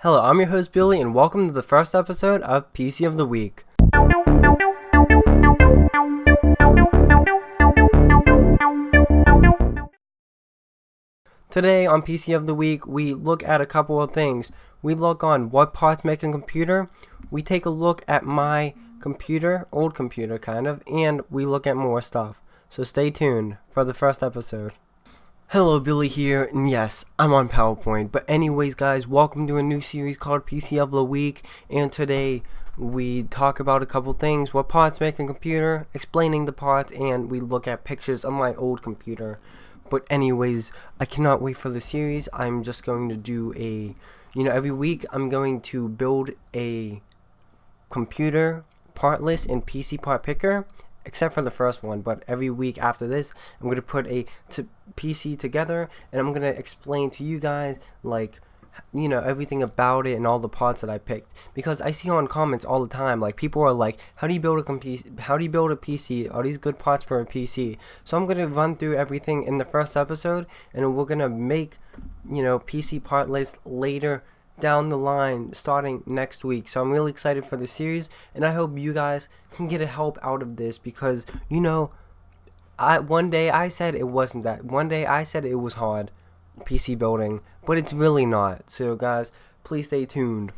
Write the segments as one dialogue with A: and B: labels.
A: Hello, I'm your host Billy, and welcome to the first episode of PC of the Week. Today on PC of the Week, we look at a couple of things. We look on what parts make a computer, we take a look at my computer, old computer kind of, and we look at more stuff. So stay tuned for the first episode. Hello, Billy here, and yes, I'm on PowerPoint, but anyways guys, welcome to a new series called PC of the Week, and today we talk about a couple things, what parts make a computer, explaining the parts, and we look at pictures of my old computer. But anyways, I cannot wait for the series. I'm just going to do every week I'm going to build a computer part list in PC part picker, except for the first one, but every week after this I'm going to put a PC together, and I'm going to explain to you guys everything about it and all the parts that I picked, because I see on comments all the time, like, people are like, how do you build a PC, are these good parts for a PC? So I'm going to run through everything in the first episode, and we're going to make PC part list later down the line starting next week. So I'm really excited for the series, and I hope you guys can get a help out of this, because one day I said it wasn't that. One day I said it was hard, PC building, but it's really not. So guys, please stay tuned.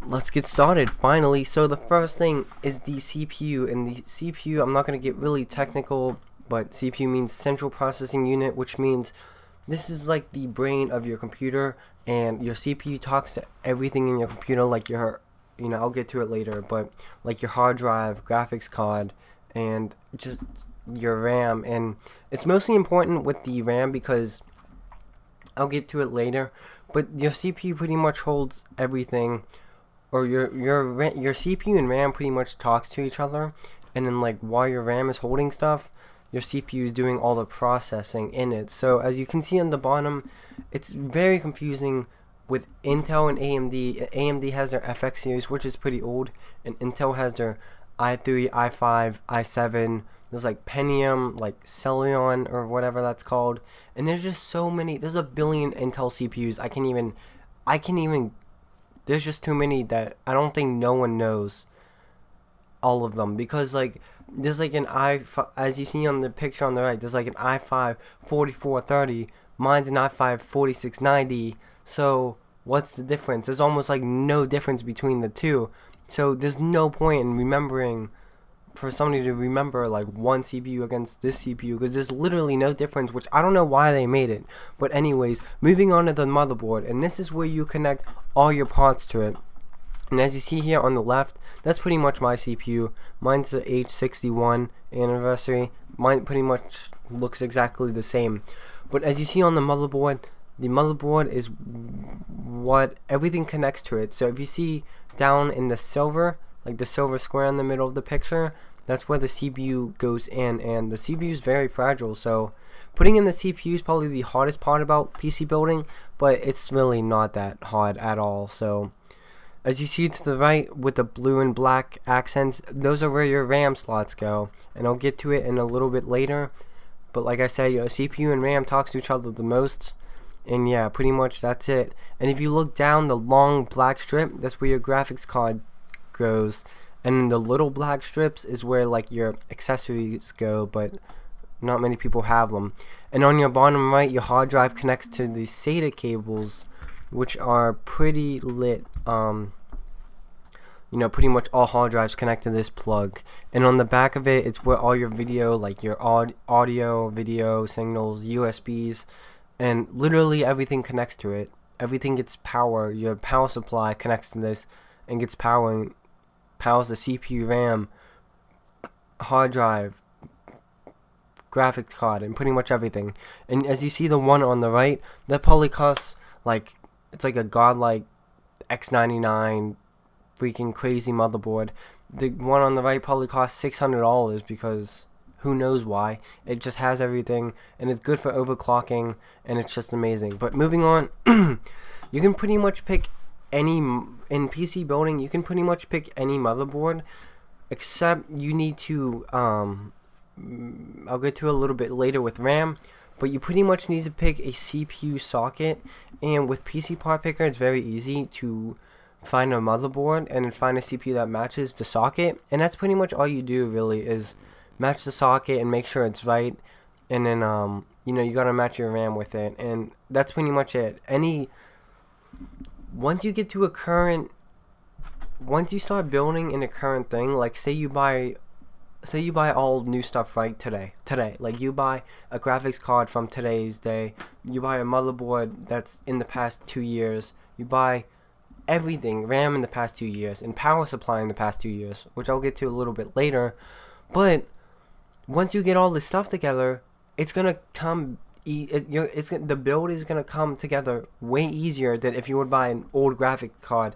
A: Let's get started finally. So the first thing is the CPU, and the CPU, I'm not going to get really technical, but CPU means central processing unit, which means this is like the brain of your computer, and your CPU talks to everything in your computer, like your, I'll get to it later, but like your hard drive, graphics card, and just your RAM. And it's mostly important with the RAM because I'll get to it later, but your CPU pretty much holds everything, or your CPU and RAM pretty much talks to each other, and then while your RAM is holding stuff, your CPU is doing all the processing in it. So as you can see on the bottom, it's very confusing with Intel and AMD. AMD has their FX series, which is pretty old, and Intel has their i3, i5, i7. There's Pentium, Celeron, or whatever that's called, and there's just so many. There's a billion Intel CPUs. I can even. There's just too many that I don't think no one knows all of them, because there's an i5, as you see on the picture on the right, there's an i5 4430, mine's an i5 4690. So what's the difference? There's almost no difference between the two. So there's no point in remembering, for somebody to remember one CPU against this CPU, because there's literally no difference, which I don't know why they made it. But anyways, moving on to the motherboard, and this is where you connect all your parts to it. And as you see here on the left, that's pretty much my CPU. Mine's the H61 anniversary. Mine pretty much looks exactly the same. But as you see on the motherboard is what everything connects to it. So if you see down in the silver, the silver square in the middle of the picture, that's where the CPU goes in, and the CPU is very fragile. So putting in the CPU is probably the hardest part about PC building, but it's really not that hard at all. So as you see to the right with the blue and black accents, those are where your RAM slots go, and I'll get to it in a little bit later. But like I said, your CPU and RAM talks to each other the most, and yeah, pretty much that's it. And if you look down, the long black strip, that's where your graphics card goes, and the little black strips is where your accessories go, but not many people have them. And on your bottom right, your hard drive connects to the SATA cables, which are pretty lit. Pretty much all hard drives connect to this plug, and on the back of it, it's where all your video, your audio, video signals, USBs, and literally everything connects to it. Everything gets power. Your power supply connects to this and gets powers the CPU, RAM, hard drive, graphics card, and pretty much everything. And as you see, the one on the right, that probably costs it's a godlike X99 freaking crazy motherboard. The one on the right probably costs $600, because who knows why. It just has everything, and it's good for overclocking, and it's just amazing. But moving on, you can pretty much pick in PC building, you can pretty much pick any motherboard, except you need to I'll get to a little bit later with RAM, but you pretty much need to pick a CPU socket, and with PC part picker it's very easy to find a motherboard and then find a CPU that matches the socket, and that's pretty much all you do really, is match the socket and make sure it's right, and then you gotta match your RAM with it, and that's pretty much it. Once you get to once you start building in a current thing, like say you buy all new stuff right today, like you buy a graphics card from today's day, you buy a motherboard that's in the past 2 years, you buy everything, RAM in the past 2 years, and power supply in the past 2 years, which I'll get to a little bit later. But once you get all this stuff together, it's gonna come. The build is gonna come together way easier than if you would buy an old graphics card,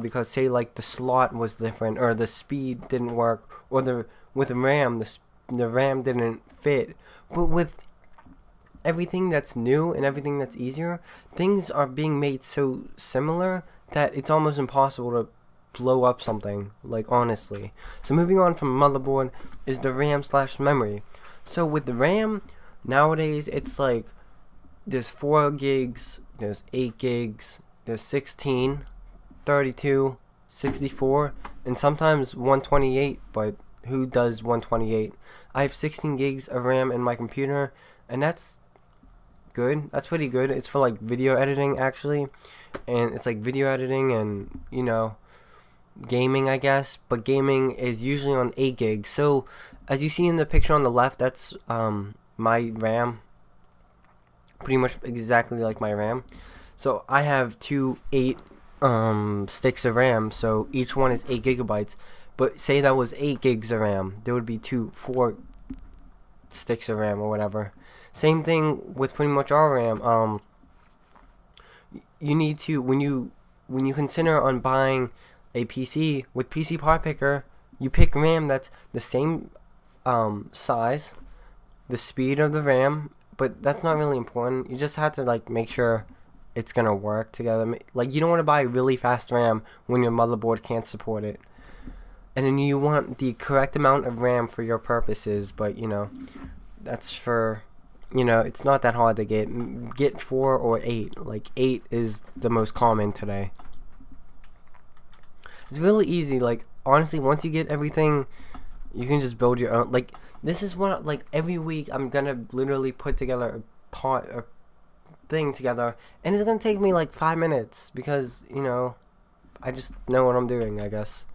A: because say like the slot was different, or the speed didn't work, or with the RAM the RAM didn't fit. But with everything that's new and everything that's easier, things are being made so similar that it's almost impossible to blow up something, like honestly. So moving on from motherboard is the RAM/memory. So with the RAM nowadays, it's like there's 4 gigs, there's 8 gigs, there's 16, 32, 64, and sometimes 128, but who does 128? I have 16 gigs of RAM in my computer, and that's good. That's pretty good. It's for like video editing actually, and it's like video editing and gaming, I guess, but gaming is usually on 8 gigs. So as you see in the picture on the left, that's my RAM, pretty much exactly like my RAM. So I have 2 8 sticks of RAM, so each one is 8 gigabytes. But say that was 8 gigs of RAM, there would be 4 sticks of RAM or whatever. Same thing with pretty much our RAM. You need to, when you consider on buying a PC with PC part picker, you pick RAM that's the same size, the speed of the RAM, but that's not really important. You just have to like make sure it's gonna work together. Like you don't want to buy really fast RAM when your motherboard can't support it, and then you want the correct amount of RAM for your purposes. But that's for it's not that hard to get 4 or 8. Like 8 is the most common today. It's really easy. Like honestly, once you get everything, you can just build your own. Like this is what, like, every week I'm gonna literally put together a thing together, and it's gonna take me like 5 minutes because I just know what I'm doing, I guess.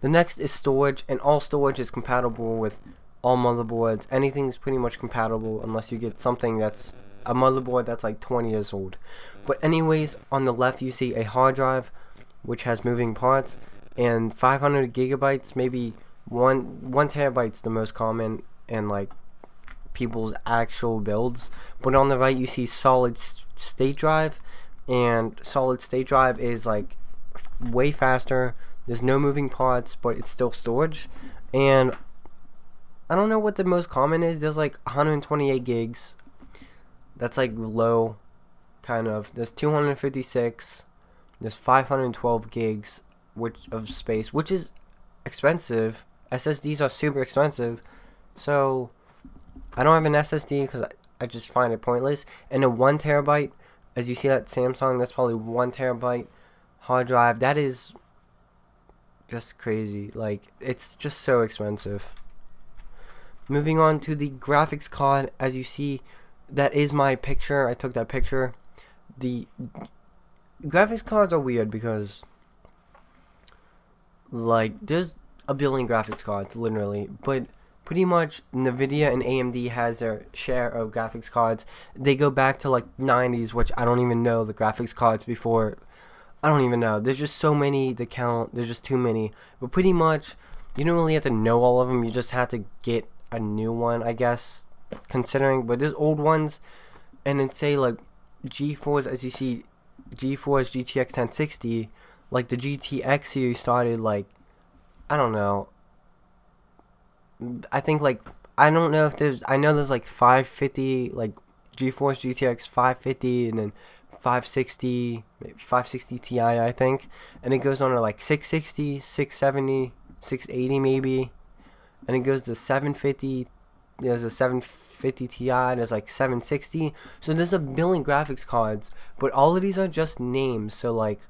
A: The next is storage, and all storage is compatible with all motherboards. Anything's pretty much compatible unless you get something that's a motherboard that's like 20 years old. But anyways, on the left you see a hard drive which has moving parts, and 500 gigabytes, maybe one terabyte's the most common in like people's actual builds. But on the right you see solid state drive, and solid state drive is like way faster. There's no moving parts, but it's still storage. And I don't know what the most common is. There's like 128 gigs. That's like low, kind of. There's 256. There's 512 gigs of space, which is expensive. SSDs are super expensive. So I don't have an SSD because I just find it pointless. And a 1 terabyte, as you see that Samsung, that's probably 1 terabyte hard drive. That is just crazy. Like, it's just so expensive. Moving on to the graphics card, as you see, that is my picture. I took that picture. The graphics cards are weird because, like, there's a billion graphics cards, literally, but pretty much NVIDIA and AMD has their share of graphics cards. They go back to like 90s, which I don't even know the graphics cards before. I don't even know. There's just so many to count. There's just too many. But pretty much, you don't really have to know all of them. You just have to get a new one, I guess, considering. But there's old ones, and then say like GeForce, as you see, GeForce GTX 1060, like the GTX series started like, I don't know, I think like, I don't know if there's, I know there's like 550, like GeForce GTX 550, and then 560 Ti, I think, and it goes on to like 660, 670, 680 maybe, and it goes to 750, there's a 750 Ti, there's like 760. So there's a billion graphics cards, but all of these are just names. So like,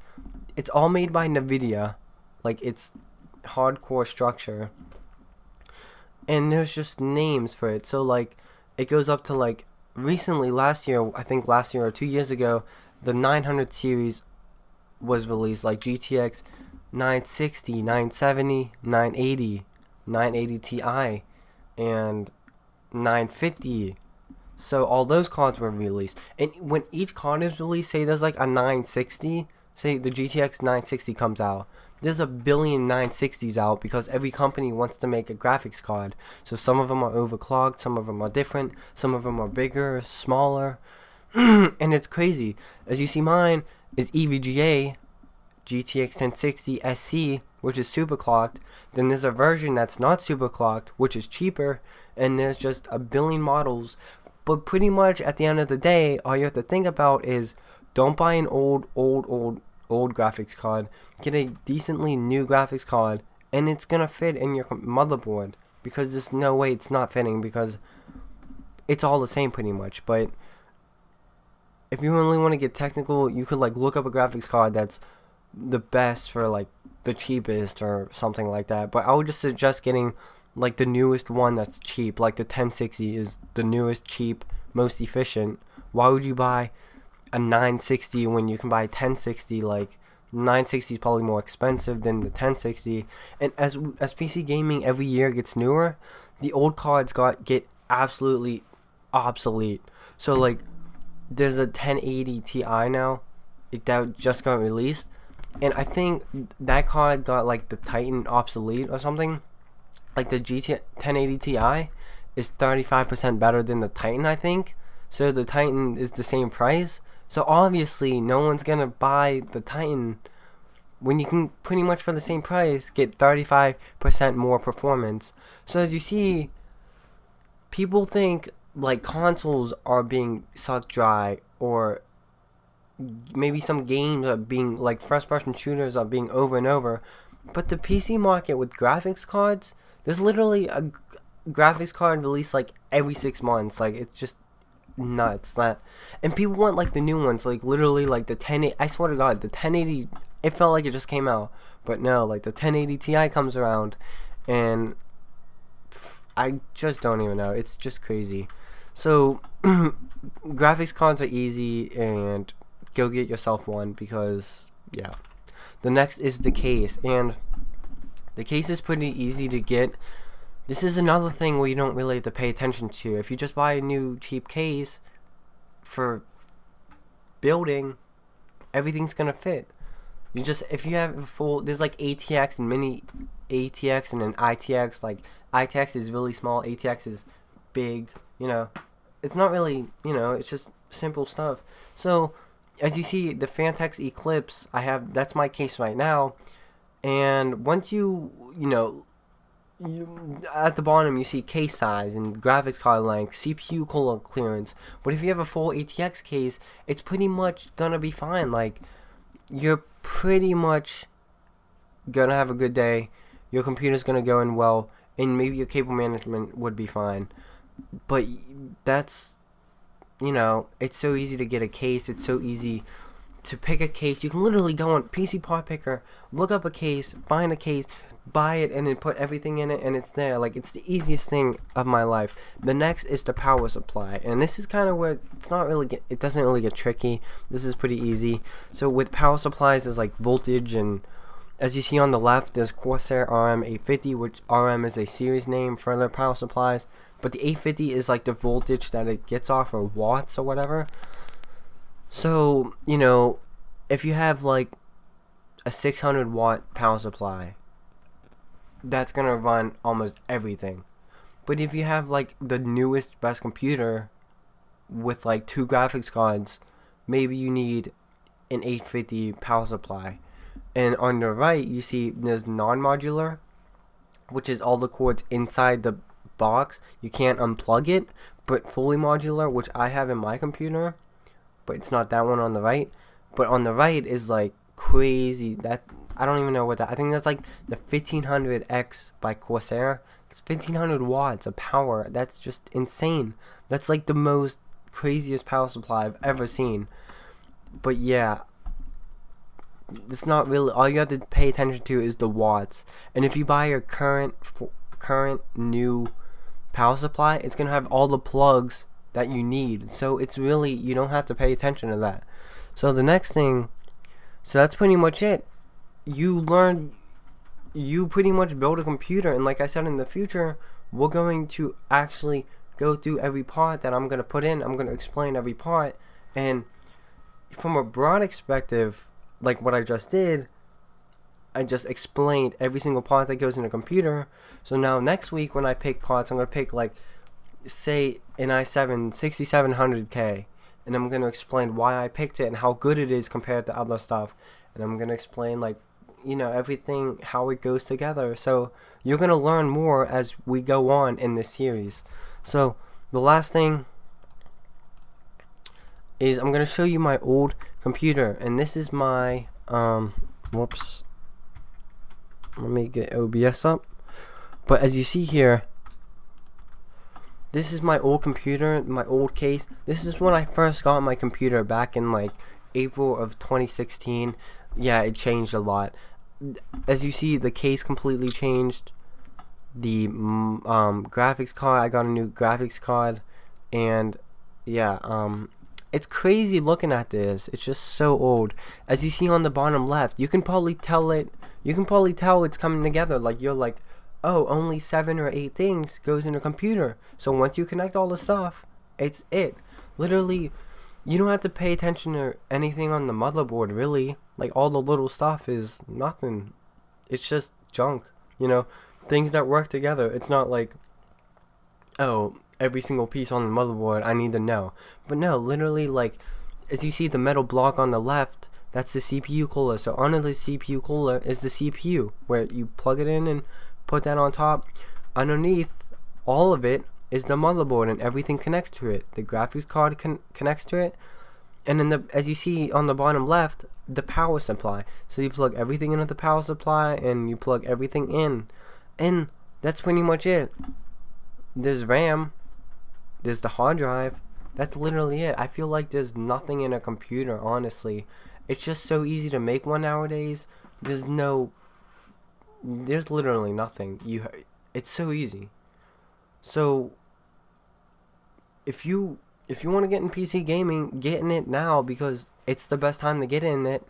A: it's all made by NVIDIA, like it's hardcore structure, and there's just names for it. So like, it goes up to like, recently last year or 2 years ago, the 900 series was released, like GTX 960, 970, 980, 980 Ti, and 950. So all those cards were released, and when each card is released, say there's like a 960, say the GTX 960 comes out, there's a billion 960s out because every company wants to make a graphics card. So some of them are overclocked, some of them are different, some of them are bigger, smaller, and it's crazy. As you see, mine is EVGA GTX 1060 SC, which is super clocked. Then there's a version that's not super clocked, which is cheaper, and there's just a billion models. But pretty much at the end of the day, all you have to think about is, don't buy an old graphics card. Get a decently new graphics card, and it's gonna fit in your motherboard, because there's no way it's not fitting, because it's all the same pretty much. But if you really want to get technical, you could like look up a graphics card that's the best for like the cheapest or something like that. But I would just suggest getting like the newest one that's cheap. Like the 1060 is the newest, cheap, most efficient. Why would you buy a 960 when you can buy 1060? Like 960 is probably more expensive than the 1060. And as PC gaming every year gets newer, the old cards get absolutely obsolete. So like, there's a 1080 Ti now that just got released, and I think that card got like the Titan obsolete or something. Like the 1080 Ti is 35% better than the Titan, I think. So the Titan is the same price. So obviously no one's gonna buy the Titan when you can pretty much for the same price get 35% more performance. So as you see, people think like consoles are being sucked dry, or maybe some games are being like first person shooters are being over and over. But the PC market with graphics cards, there's literally a graphics card released like every 6 months. Like, it's just nuts. And people want like the new ones, like literally like the 1080. I swear to God, the 1080, it felt like it just came out, but no, like the 1080 Ti comes around, and I just don't even know. It's just crazy. So graphics cards are easy, and go get yourself one, because yeah. The next is the case, and the case is pretty easy to get. This is another thing where you don't really have to pay attention to. If you just buy a new cheap case for building, everything's gonna fit. You just, if you have a full, there's like ATX and mini ATX and an ITX. Like ITX is really small, ATX is big. You know, it's not really, you know, it's just simple stuff. So as you see, the Fantex Eclipse, that's my case right now. And once you at the bottom you see case size and graphics card length, CPU cooler clearance. But if you have a full ATX case, it's pretty much gonna be fine. Like, you're pretty much gonna have a good day. Your computer's gonna go in well, and maybe your cable management would be fine. But that's, you know, it's so easy to get a case. It's so easy to pick a case. You can literally go on PC Part Picker, look up a case, find a case, buy it, and then put everything in it, and it's there. Like, it's the easiest thing of my life. The next is the power supply, and this is kind of where it doesn't really get tricky. This is pretty easy. So with power supplies, there's like voltage, and as you see on the left, there's Corsair RM850, which RM is a series name for their power supplies, but the 850 is like the voltage that it gets off, or watts or whatever. So, you know, if you have like a 600 watt power supply, that's gonna run almost everything. But if you have like the newest, best computer with like 2 graphics cards, maybe you need an 850 power supply. And on the right, you see there's non-modular, which is all the cords inside the box. You can't unplug it. But fully modular, which I have in my computer, but it's not that one on the right. But on the right is like crazy. That I don't even know what that. I think that's like the 1500X by Corsair. It's 1500 watts of power. That's just insane. That's like the most craziest power supply I've ever seen. But yeah, it's not really. All you have to pay attention to is the watts. And if you buy your current new power supply, it's gonna have all the plugs that you need. So it's really, you don't have to pay attention to that. So the next thing, so that's pretty much it. You pretty much build a computer, and like I said, in the future we're going to actually go through every part that I'm going to put in. I'm going to explain every part, and from a broad perspective, like what I just did, I just explained every single part that goes in a computer. So now next week when I pick parts, I'm going to pick, like, say an i7 6700K, and I'm going to explain why I picked it and how good it is compared to other stuff, and I'm going to explain, like, you know, everything, how it goes together. So you're going to learn more as we go on in this series. So the last thing is I'm going to show you my old computer, and this is my whoops, let me get OBS up. But as you see here, this is my old computer, my old case. This is when I first got my computer back in like April of 2016. Yeah, it changed a lot. As you see, the case completely changed. The graphics card, I got a new graphics card, and yeah, it's crazy looking at this. It's just so old. As you see on the bottom left, you can probably tell it's coming together. Like, you're like, oh, only 7 or 8 things goes in a computer. So once you connect all the stuff, it's it. Literally, you don't have to pay attention to anything on the motherboard, really. Like, all the little stuff is nothing. It's just junk, you know, things that work together. It's not like, oh, every single piece on the motherboard I need to know. But no, literally, like, as you see the metal block on the left, that's the CPU cooler. So under the CPU cooler is the CPU, where you plug it in and put that on top. Underneath all of it is the motherboard, and everything connects to it. The graphics card connects to it, and then as you see on the bottom left, the power supply. So you plug everything into the power supply, and you plug everything in, and that's pretty much it. There's RAM, there's the hard drive. That's literally it. I feel like there's nothing in a computer, honestly. It's just so easy to make one nowadays. There's literally nothing. It's so easy. So if you want to get in PC gaming, get in it now, because it's the best time to get in it,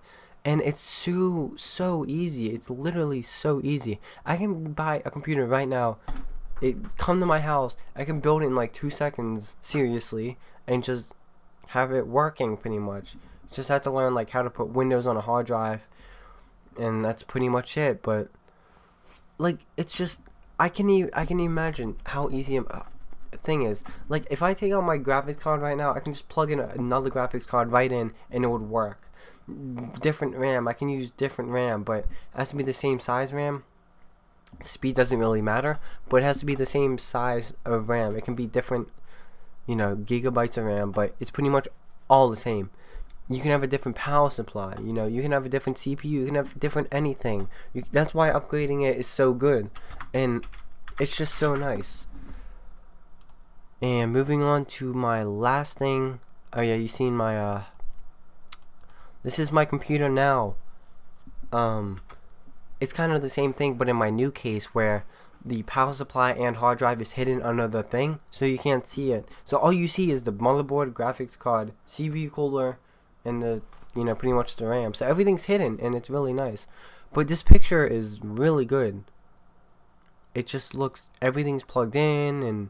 A: and it's so easy. It's literally so easy. I can buy a computer right now. It come to my house. I can build it in like 2 seconds, seriously, and just have it working pretty much. Just have to learn like how to put Windows on a hard drive, and that's pretty much it. But like, it's just, I can imagine how easy a thing is. Like, if I take out my graphics card right now, I can just plug in another graphics card right in, and it would work. Different RAM, I can use different RAM, but it has to be the same size RAM. Speed doesn't really matter, but it has to be the same size of RAM. It can be different, you know, gigabytes of RAM, but it's pretty much all the same. You can have a different power supply, you know, you can have a different CPU, you can have different anything. That's why upgrading it is so good, and it's just so nice. And moving on to my last thing. Oh yeah, you seen my this is my computer now. It's kind of the same thing, but in my new case, where the power supply and hard drive is hidden under the thing, so you can't see it. So all you see is the motherboard, graphics card, CPU cooler, and the, you know, pretty much the RAM. So everything's hidden, and it's really nice. But this picture is really good. It just looks, everything's plugged in, and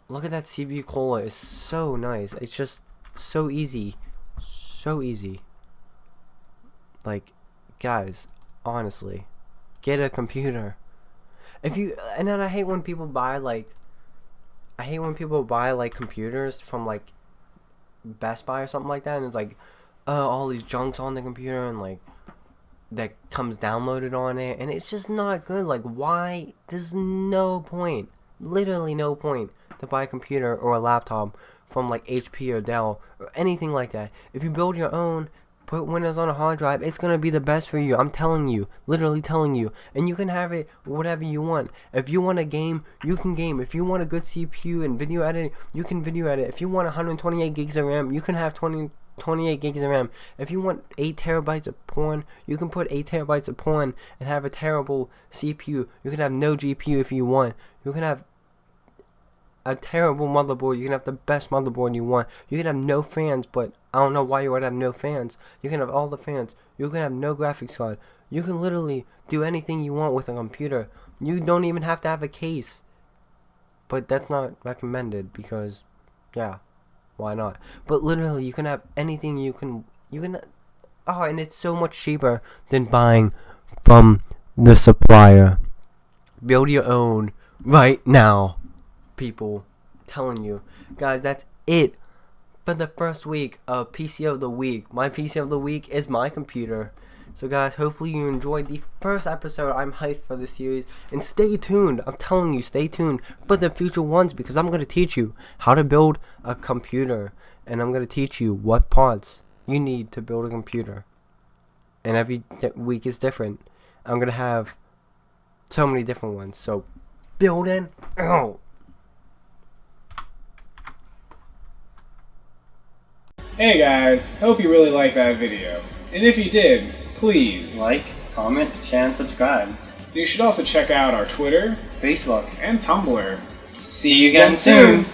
A: look at that CPU cooler. It's so nice. It's just so easy. So easy. Like, guys, honestly, get a computer. If you, and then I hate when people buy like computers from like Best Buy or something like that, and it's like, all these junks on the computer, and like that comes downloaded on it, and it's just not good. Like, why? There's no point, literally no point, to buy a computer or a laptop from like HP or Dell or anything like that. If you build your own, put Windows on a hard drive. It's gonna be the best for you. I'm telling you, literally telling you. And you can have it whatever you want. If you want a game, you can game. If you want a good CPU and video editing, you can video edit. If you want 128 gigs of RAM, you can have 28 gigs of RAM. If you want 8 terabytes of porn, you can put 8 terabytes of porn and have a terrible CPU. You can have no GPU if you want. You can have a terrible motherboard. You can have the best motherboard you want. You can have no fans, but I don't know why you would have no fans. You can have all the fans. You can have no graphics card. You can literally do anything you want with a computer. You don't even have to have a case. But that's not recommended because, yeah, why not? But literally, you can have anything you can, oh, and it's so much cheaper than buying from the supplier. Build your own right now. People, telling you guys, that's it for the first week of PC of the week. My PC of the week is my computer. So guys, hopefully you enjoyed the first episode. I'm hyped for the series, and stay tuned. I'm telling you, stay tuned for the future ones, because I'm going to teach you how to build a computer, and I'm going to teach you what parts you need to build a computer, and every week is different. I'm going to have so many different ones. So building out.
B: Hey guys, hope you really liked that video. And if you did, please
C: like, comment, share, and subscribe.
B: You should also check out our Twitter,
C: Facebook,
B: and Tumblr.
C: See you again soon!